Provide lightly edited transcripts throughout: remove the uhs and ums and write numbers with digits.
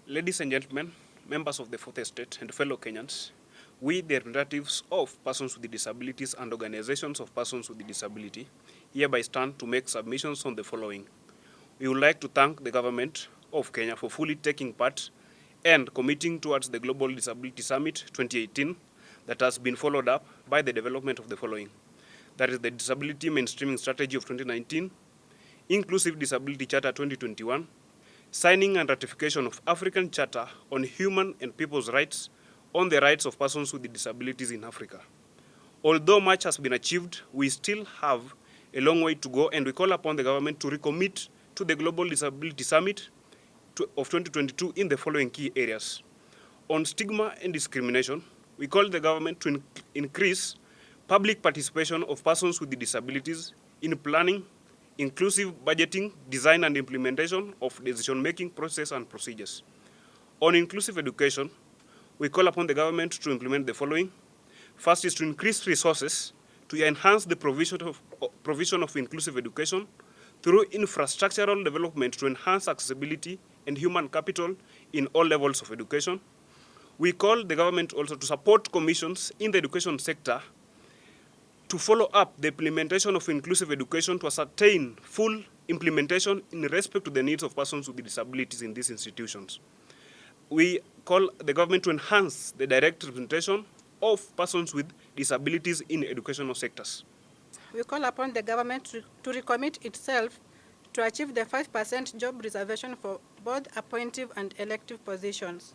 Ladies and gentlemen, members of the Fourth Estate and fellow Kenyans, we, the representatives of persons with disabilities and organizations of persons with disability, hereby stand to make submissions on the following. We would like to thank the government of Kenya for fully taking part and committing towards the Global Disability Summit 2018 that has been followed up by the development of the following. That is the Disability Mainstreaming Strategy of 2019, Inclusive Disability Charter 2021, signing and ratification of African Charter on Human and People's Rights on the rights of persons with disabilities in Africa. Although much has been achieved, we still have a long way to go, and we call upon the government to recommit to the Global Disability Summit of 2022 in the following key areas. On stigma and discrimination, we call the government to increase public participation of persons with disabilities in planning, inclusive budgeting, design and implementation of decision-making process and procedures. On inclusive education, we call upon the government to implement the following. First is to increase resources to enhance the provision of inclusive education through infrastructural development to enhance accessibility and human capital in all levels of education. We call the government also to support commissions in the education sector to follow up the implementation of inclusive education to ascertain full implementation in respect to the needs of persons with disabilities in these institutions. We call the government to enhance the direct representation of persons with disabilities in educational sectors. We call upon the government to recommit itself to achieve the 5% job reservation for both appointive and elective positions.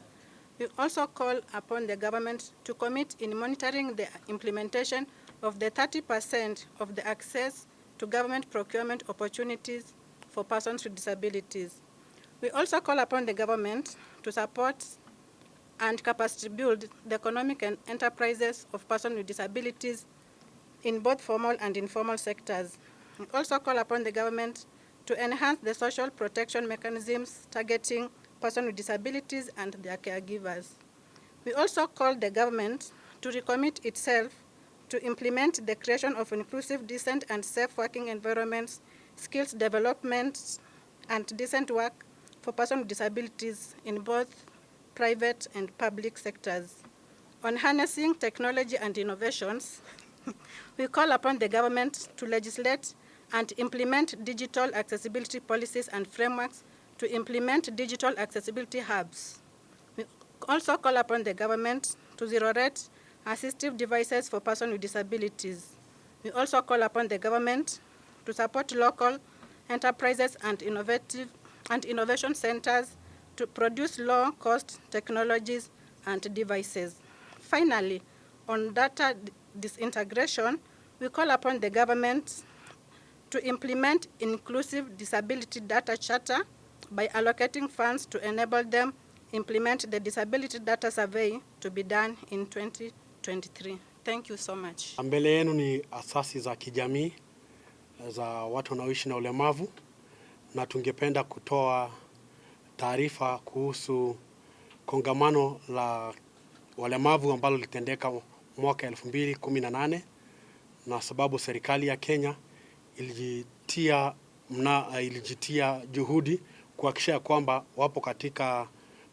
We also call upon the government to commit in monitoring the implementation of the 30% of the access to government procurement opportunities for persons with disabilities. We also call upon the government to support and capacity build the economic and enterprises of persons with disabilities in both formal and informal sectors. We also call upon the government to enhance the social protection mechanisms targeting persons with disabilities and their caregivers. We also call the government to recommit itself to implement the creation of inclusive, decent, and safe working environments, skills development, and decent work for persons with disabilities in both private and public sectors. On harnessing technology and innovations, we call upon the government to legislate and implement digital accessibility policies and frameworks to implement digital accessibility hubs. We also call upon the government to zero-rate assistive devices for persons with disabilities. We also call upon the government to support local enterprises and innovation centers to produce low-cost technologies and devices. Finally, on data disintegration, we call upon the government to implement inclusive disability data charter by allocating funds to enable them implement the disability data survey to be done in 2023. Thank you so much. Mbele yenu ni asasi za kijamii za watu wanaoishi na ulemavu, na tungependa kutoa taarifa kuhusu kongamano la walemavu ambalo litendeka mwaka 2018, na sababu serikali ya Kenya ilijitia juhudi kuhakikisha kwamba wapo katika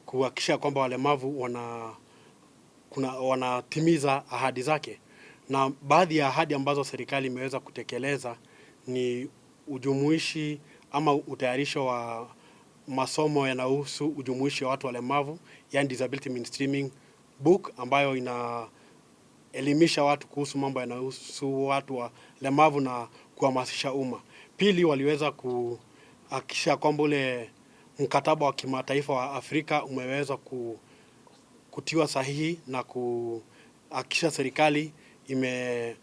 kuhakikisha kwamba walemavu wanatimiza ahadi zake. Na baadhi ya ahadi ambazo serikali imeweza kutekeleza ni ujumuishi ama utayarisho wa masomo yanayohusu ujumuishi wa watu walemavu, yani disability mainstreaming book, ambayo inaelimisha watu kuhusu mambo yanayohusu watu walemavu na kuhamasisha umma. Pili, waliweza kuhakikisha kwamba ule mkataba wa kimataifa wa Afrika umeweza kutiwa sahihi na kuhakikisha serikali imeleta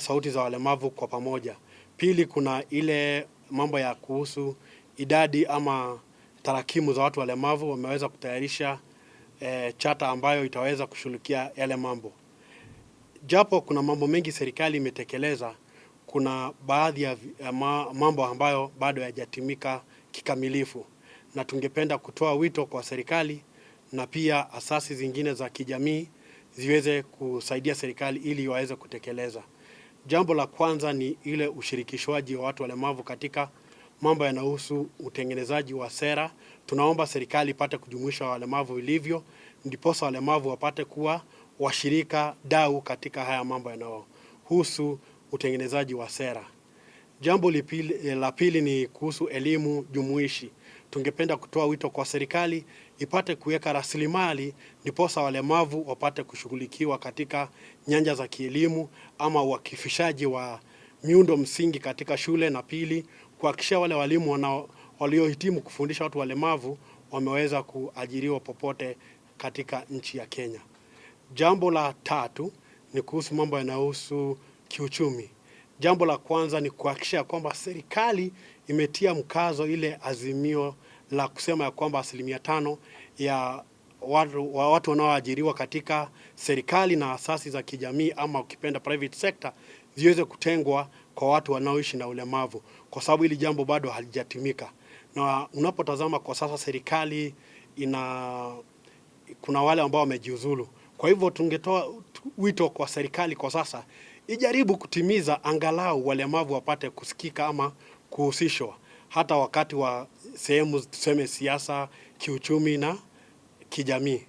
sauti za walemavu kwa pamoja. Pili, kuna ile mambo ya kuhusu idadi ama tarakimu za watu walemavu, wameweza kutayarisha chata ambayo itaweza kushughulikia yale mambo. Japo kuna mambo mengi serikali imetekeleza, kuna baadhi ya mambo ambayo bado hayajatimika kikamilifu, na tungependa kutoa wito kwa serikali na pia asasi zingine za kijamii ziweze kusaidia serikali ili waweze kutekeleza. Jambo la kwanza ni ile ushirikishwaji wa watu walemavu katika mambo yanayohusu utengenezaji wa sera tunaomba serikali ipate kujumuisha walemavu vilivyo, ndiposa walemavu wapate kuwa washirika dau katika haya mambo yanayohusu utengenezaji wa sera. Jambo la pili ni kuhusu elimu jumuishi. Tungependa kutoa wito kwa serikali ipate kuweka rasilimali ndiposa walemavu wapate kushughulikiwa katika nyanja za kielimu ama uakifishaji wa miundo msingi katika shule, na pili kuhakikisha wale walimu waliohitimu kufundisha watu walemavu wameweza kuajiriwa popote katika nchi ya Kenya. Jambo la tatu ni kuhusu mambo yanayohusu kiuchumi. Jambo la kwanza ni kuhakikisha kwamba serikali imetia mkazo ile azimio la kusema ya kwamba 5% ya watu wanaoajiriwa katika serikali na asasi za kijamii ama ukipenda private sector ziweze kutengwa kwa watu wanaoishi na ulemavu, kwa sababu hili jambo bado halijatimika. Na unapotazama kwa sasa serikali kuna wale ambao wamejiuzulu. Kwa hivyo tungetoa wito kwa serikali kwa sasa ijaribu kutimiza angalau walemavu wapate kusikika ama kuhusishwa hata wakati wa sehemu tuseme siasa, kiuchumi na kijamii.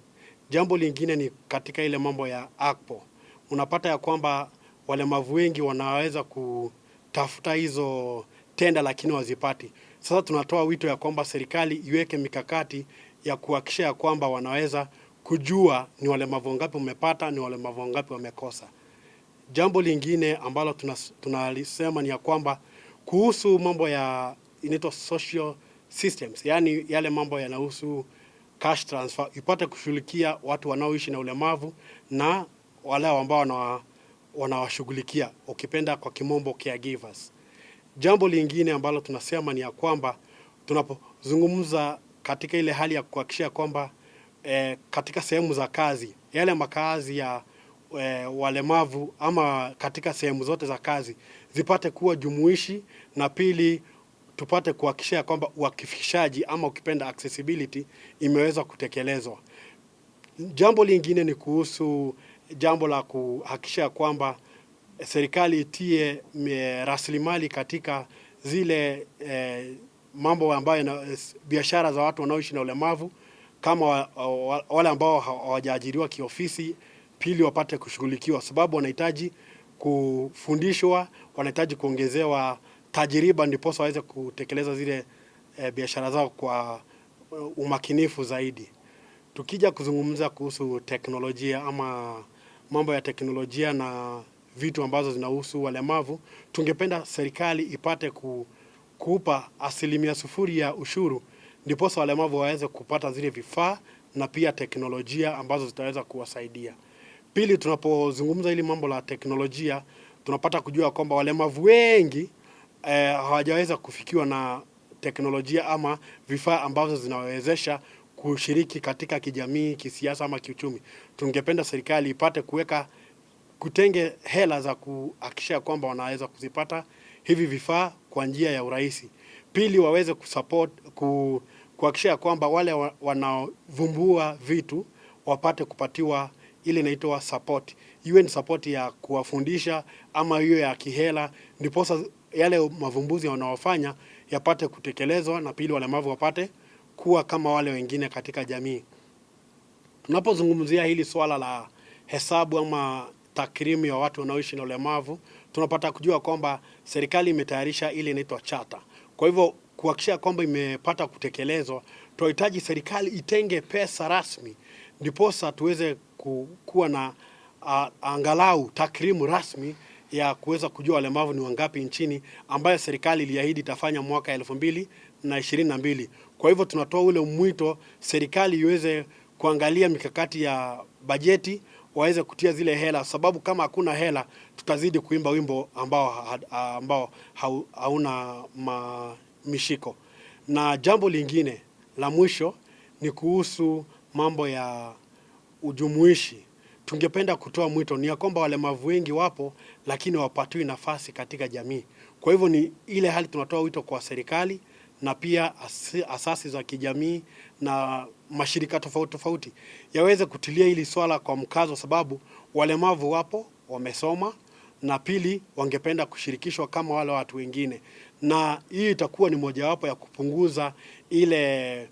Jambo lingine ni katika ile mambo ya ACPO. Unapata ya kwamba walemavu wengi wanaweza kutafuta hizo tenda lakini wazipati. Sasa tunatoa wito ya kwamba serikali iweke mikakati ya kuhakikisha ya kwamba wanaweza kujua ni walemavu wangapi wamepata, ni walemavu wangapi wamekosa. Jambo lingine ambalo tunalisema ni ya kwamba kuhusu mambo ya inaitwa social systems, yani yale mambo yanahusu cash transfer, ipate kushughulikia watu wanaoishi na ulemavu na wale ambao wanawashughulikia, ukipenda kwa kimombo caregivers. Jambo lingine ambalo tunasema ni ya kwamba tunapozungumza katika ile hali ya kuhakikisha kwamba katika sehemu za kazi, yale makazi ya walemavu ama katika sehemu zote za kazi zipate kuwa jumuishi, na pili tupate kuhakikisha kwamba uakifishaji ama ukipenda accessibility imeweza kutekelezwa. Jambo lingine ni kuhusu jambo la kuhakikisha kwamba serikali itie rasilimali katika zile mambo ambayo biashara za watu wanaoishi na ulemavu, kama wale ambao hawajaajiriwa kiofisi, pili wapate kushughulikiwa, sababu wanahitaji kufundishwa, wanahitaji kuongezewa tajiriba ndiposa waweze kutekeleza zile biashara zao kwa umakinifu zaidi. Tukija kuzungumza kuhusu teknolojia ama mambo ya teknolojia na vitu ambazo zinahusu walemavu, tungependa serikali ipate kuupa 0% ya ushuru ndiposa walemavu waweze kupata zile vifaa na pia teknolojia ambazo zitaweza kuwasaidia. Pili, tunapozungumza hili mambo la teknolojia, tunapata kujua kwamba walemavu wengi hawajaweza kufikiwa na teknolojia ama vifaa ambazo zinawezesha kushiriki katika kijamii, kisiasa ama kiuchumi. Tungependa serikali ipate kutenge hela za kuhakikisha kwamba wanaweza kuzipata hivi vifaa kwa njia ya urahisi. Pili, waweze kuhakikisha kwamba wale wanaovumbua vitu wapate kupatiwa ile inaitwa support. Iwe ni support ya kuwafundisha ama hiyo ya kihela, ndiposa yale mavumbuzi wanaofanya yapate kutekelezwa, na pili walemavu wapate kuwa kama wale wengine katika jamii. Tunapozungumzia hili swala la hesabu ama takrimu ya watu wanaoishi na ulemavu, tunapata kujua kwamba serikali imetayarisha ile inaitwa chata. Kwa hivyo kuhakikisha kwamba imepata kutekelezwa, tunahitaji serikali itenge pesa rasmi ndiposa tuweze kuwa na angalau takrimu rasmi ya kuweza kujua walemavu ni wangapi nchini, ambayo serikali iliahidi itafanya mwaka 2022. Kwa hivyo tunatoa ule mwito serikali iweze kuangalia mikakati ya bajeti, waweze kutia zile hela, sababu kama hakuna hela tutazidi kuimba wimbo ambao hauna mishiko. Na jambo lingine la mwisho ni kuhusu mambo ya ujumuishi. Tungependa kutoa mwito ni ya kwamba walemavu wengi wapo lakini hawapatiwi nafasi katika jamii. Kwa hivyo ni ile hali tunatoa wito kwa serikali na pia asasi za kijamii na mashirika tofauti tofauti yaweze kutilia hili swala kwa mkazo, sababu walemavu wapo, wamesoma, na pili wangependa kushirikishwa kama wale watu wengine, na hii itakuwa ni mojawapo ya kupunguza ile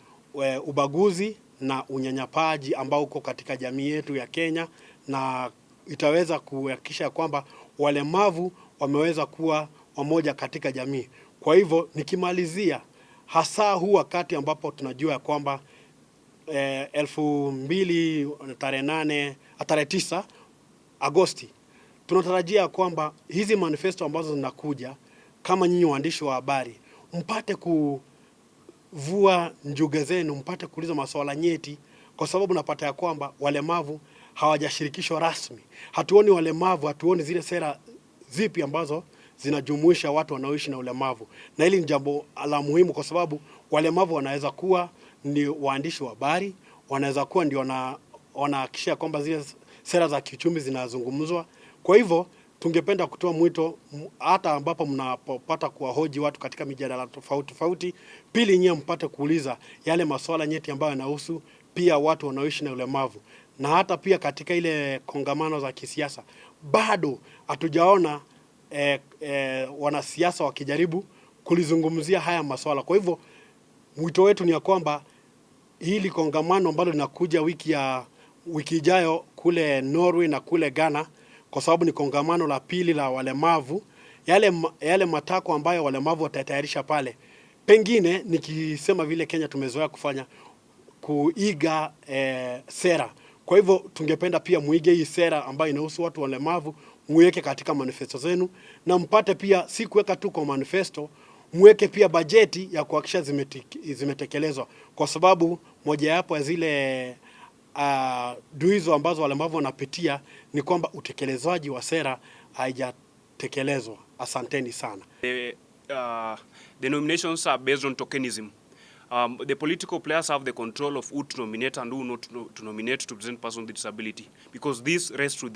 ubaguzi na unyanyapaji ambao uko katika jamii yetu ya Kenya, na itaweza kuhakikisha kwamba walemavu wameweza kuwa wamoja katika jamii. Kwa hivyo nikimalizia, hasa huu wakati ambapo tunajua ya kwamba 9 Agosti tunatarajia kwamba hizi manifesto ambazo zinakuja, kama nyinyi waandishi wa habari, mpate kuvua njuga zenu, mpate kuuliza masuala nyeti, kwa sababu napata ya kwamba walemavu hawajashirikishwa rasmi. Hatuoni walemavu, hatuoni zile sera zipi ambazo zinajumuisha watu wanaoishi na ulemavu, na hili ni jambo la muhimu, kwa sababu walemavu wanaweza kuwa ni waandishi wa habari, wanaweza kuwa ndio wanahakikisha kwamba zile sera za kiuchumi zinazungumzwa. Kwa hivyo tungependa kutoa mwito, hata ambapo mnapopata kuwahoji watu katika mijadala tofauti tofauti, pili nyie mpate kuuliza yale masuala nyeti ambayo yanahusu pia watu wanaoishi na ulemavu. Na hata pia katika ile kongamano za kisiasa bado hatujaona wanasiasa wakijaribu kulizungumzia haya masuala. Kwa hivyo mwito wetu ni ya kwamba hili kongamano ambalo linakuja wiki ijayo kule Norway na kule Ghana, kwa sababu ni kongamano la pili la walemavu, yale matako ambayo walemavu watatayarisha pale, pengine nikisema vile Kenya tumezoea kufanya, kuiga sera. Kwa hivyo tungependa pia muige hii sera ambayo inahusu watu walemavu, muweke katika manifesto zenu, na mpate pia si kuweka tu kwa manifesto, muweke pia bajeti ya kuhakikisha zimetekelezwa, kwa sababu mojawapo ya zile duizo ambazo walemavu wanapitia ni kwamba utekelezaji wa sera haijatekelezwa. Asanteni sana. The nominations are based on tokenism. The political players have the control of who to nominate and who not to nominate to present persons with disability, because this rests to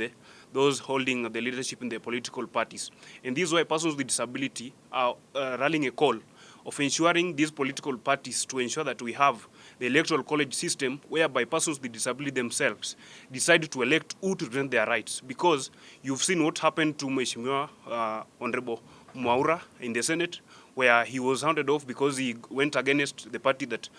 those holding the leadership in the political parties. And this is why persons with disability are rallying a call of ensuring these political parties to ensure that we have the electoral college system whereby persons with disability themselves decide to elect who to represent their rights. Because you've seen what happened to Mheshimiwa Honorable Mwaura in the Senate, where he was hounded off because he went against the party that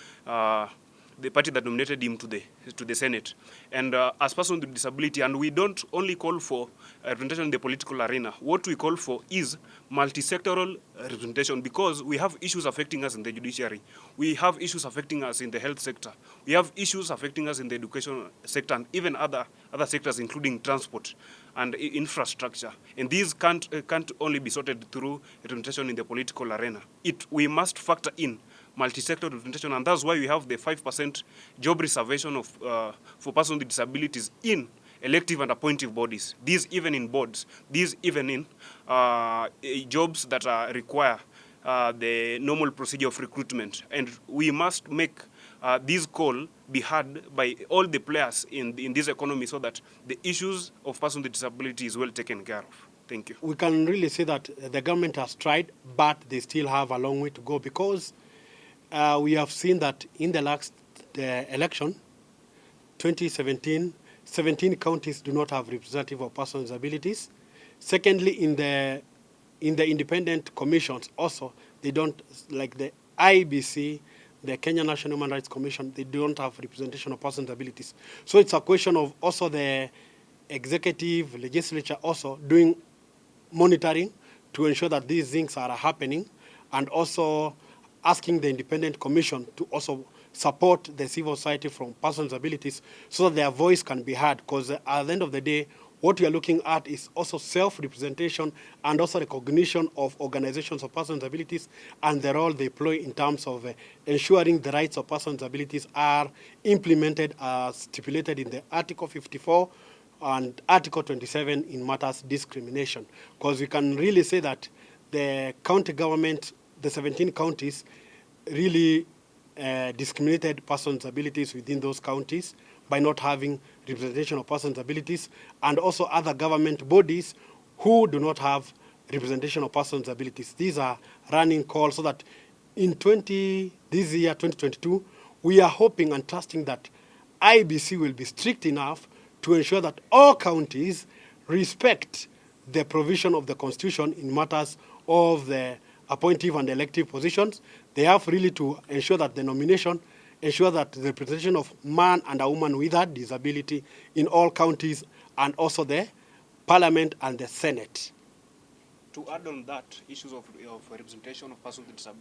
nominated him to the Senate. And as person with disability, and we don't only call for representation in the political arena. What we call for is multi-sectoral representation, because we have issues affecting us in the judiciary. We have issues affecting us in the health sector. We have issues affecting us in the education sector, and even other sectors, including transport and infrastructure. And these can't only be sorted through representation in the political arena. We must factor in multi-sector representation, and that's why we have the 5% job reservation for persons with disabilities in elective and appointive bodies. These even in boards. These even in jobs that require the normal procedure of recruitment. And we must make this call be heard by all the players in this economy, so that the issues of persons with disability is well taken care of. Thank you. We can really say that the government has tried, but they still have a long way to go, because we have seen that in the last election, 2017, 17 counties do not have representative of persons with disabilities. Secondly, in the independent commissions also, they don't, like the IBC, the Kenya National Human Rights Commission, they don't have representation of persons with disabilities. So it's a question of also the executive, legislature also doing monitoring to ensure that these things are happening, and also asking the independent commission to also support the civil society from persons with disabilities, so that their voice can be heard. Because at the end of the day, what we are looking at is also self-representation and also recognition of organizations of persons with disabilities and the role they play in terms of ensuring the rights of persons with disabilities are implemented as stipulated in the Article 54 and Article 27 in matters discrimination. Because we can really say that the county government, the 17 counties, really discriminated persons with disabilities within those counties by not having representation of persons with disabilities, and also other government bodies who do not have representation of persons with disabilities. These are running calls, so that in this year, 2022, we are hoping and trusting that IBC will be strict enough to ensure that all counties respect the provision of the Constitution in matters of the appointive and elective positions. They have really to ensure that the nomination ensure that the representation of man and a woman with a disability in all counties and also the Parliament and the Senate. To add on that, issues of representation of persons with disabilities.